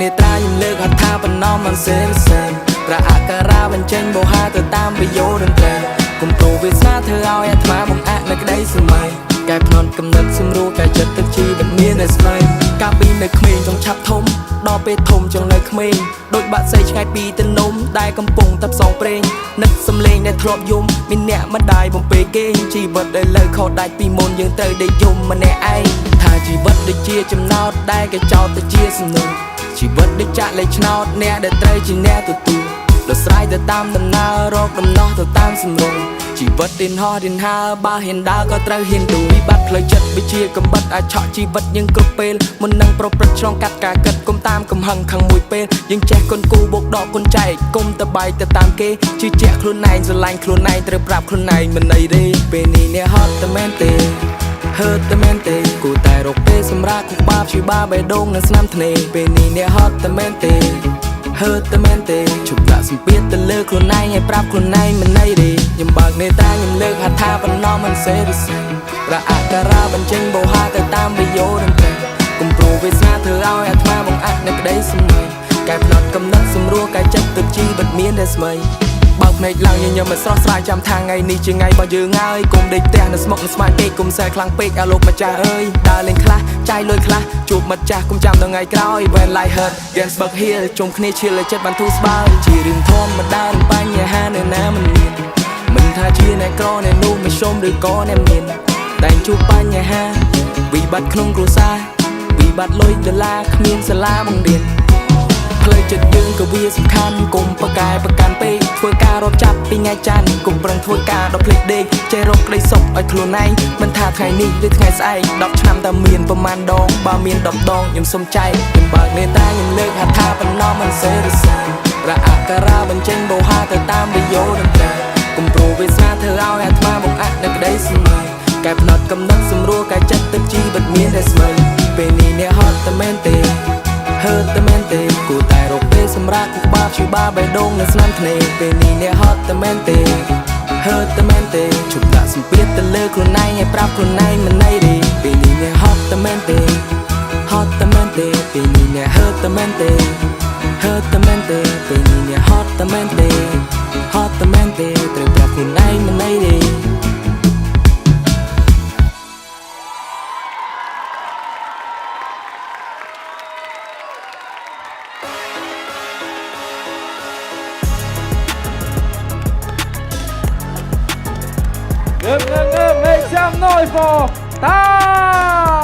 នេត្រាខ្ញុំលើកហត្ថាបណ្ណំមិនសេវិសេប្រអការៈបញ្ចេញបោហាទៅតាមប្រយោជន៍តន្ត្រីគុំប្រូវាសនាធ្វើឲ្យអាត្មាបង្អាក់នៅក្តីសម័យកែភ្នត់កំណត់សម្រួលកែចិត្តទឹកជីវិតមានតែស្មៃកាលពីនៅក្មេងចង់ឆាប់ធំដល់ពេលធំចង់នៅក្មេងដូចបាក់សៃឆ្ងាយពីទៅនំដែលកំពុងតែផ្សងព្រេងនឹកសំលេងដែលធ្លាប់យំមានអ្នកម្ដាយបំពេគេជីវិតដែលលើខោដាច់ពីមុនយើងត្រូវដេកយំម្នាក់ឯងថាជីវិតដូចជាចំណោទដែលគេចោទទៅជាសំណួរជីវិតដូចចាក់លេខឆ្នោតអ្នកដែលត្រូវជាអ្នកទទួលដោយស្រ័យទៅតាមដំណើររកដំណោះទៅតាមសម្រងជីវិតឌិនហោះឌិនហើបើហ៊ានដើរក៏ត្រូវហ៊ានទូវិបត្តិផ្លូវចិត្តវាជាកំបិតអាចឆក់ជីវិតយើងគ្រប់ពេលមុននឹងប្រព្រឹត្តឆ្លងកាត់ការគិតគុំតាមកំហឹងខឹងមួយពេលយើងចេះគុនគូបូកដកគុនចែកគុំទៅបាយទៅតាមគេជឿជាក់ខ្លួនឯងស្រឡាញ់ខ្លួនឯងត្រូវប្រាប់ខ្លួនឯងមិនអីទេពេលនេះអ្នកហត់តែមែនទេហឺតែមែនទេគូតែរកពេលសម្រាប់គុកបាបជួយបាបេះដូងនៅស្នាមធ្នេពេលនេះអ្នកហត់តែមែនទេហឺតែមែនទេជប់ដាក់សម្ពាធទៅលើខ្លួនឯងឲ្យប្រាប់ខ្លួនឯងមិនអីទេខ្ញុំបើកនេតាខ្ញុំលើកហត្ថាបណ្ណំមិនសេរីសេប្រអការៈបញ្ចេញបោហាទៅតាមប្រយោជន៍តន្ត្រីគុំប្រូវាសនាធ្វើឲ្យអាត្មាបង្អាក់នៅក្តីសម័យកែភ្នត់កំណត់សម្រួលកែចិត្តទឹកជីវិតមានតែស្មៃបើកភ្នែកឡើងញញឹមមិនស្រស់ស្រាយចាំថាថ្ងៃនេះជាថ្ងៃរបស់យើងហើយគុំដេកផ្ទះនៅស្មុកនៅស្មាយពេកគុំសែខ្លាំងពេកឲ្យលោកម្ចាស់អើយដើរលេងខ្លះចាយលុយខ្លះជួបមិត្តចាស់គុំចាំដល់ថ្ងៃក្រោយ When life hurt Gainsbourg Hill ជុំគ្នាឈៀលឲ្យចិត្តបានធូរស្បើយជារឿងធម្មតានឹងបញ្ហានៅណាមិនមានមិនថាជាអ្នកក្រអ្នកនោះមិនရှုံးឬក៏អ្នកមានតែជួបបញ្ហាវិបត្តិក្នុងគ្រួសារវិបត្តិលុយដុល្លារគ្មានសាលាបង្រៀនផ្លូវចិត្តយើងក៏វាសំខាន់គុំប្រកែប្រកាន់ពេកធ្វើការរត់ចាប់ពីថ្ងៃច័ន្ទគុំប្រឹងធ្វើការដល់ភ្លេចដេកចេះរកក្តីសុខឲ្យខ្លួនឯងមិនថាថ្ងៃនេះឬថ្ងៃស្អែក10ឆ្នាំតែមានប្រមាណដងបើមាន10ដងខ្ញុំសុំចែកខ្ញុំបើកនេតាខ្ញុំលើកហត្ថាបណ្ណំមិនសេរីសេប្រអការៈបញ្ចេញបោហាទៅតាមប្រយោជន៍តន្ត្រីគុំប្រូវាសនាធ្វើឲ្យអាត្មាបង្អាក់នៅក្តីសម័យកែភ្នត់កំណត់សម្រួលកែចិត្តទឹកជីវិតមានតែស្មៃពេលនេះអ្នកហត់តែមែនទេហឺតែមែនទេគូតែរកពេលសម្រាប់គុកបាបជួយបាបេះដូងនៅស្នាមធ្នេពេលនេះអ្នកហត់តែមែនទេហឺតែមែនទេជប់ដាក់សម្ពាធទៅលើខ្លួនឯងឲ្យប្រាប់ខ្លួនឯងមិនអីទេពេលនេះអ្នកហត់តែមែនទេហត់តែមែនទេពេលនេះអ្នកហឺតែមែនទេហឺតែមែនទេពេលនេះអ្នកហត់តែមែនទេហត់តែមែនទេត្រូវប្រាប់ខ្លួនឯងមិនអីទេMake some noise for Ta!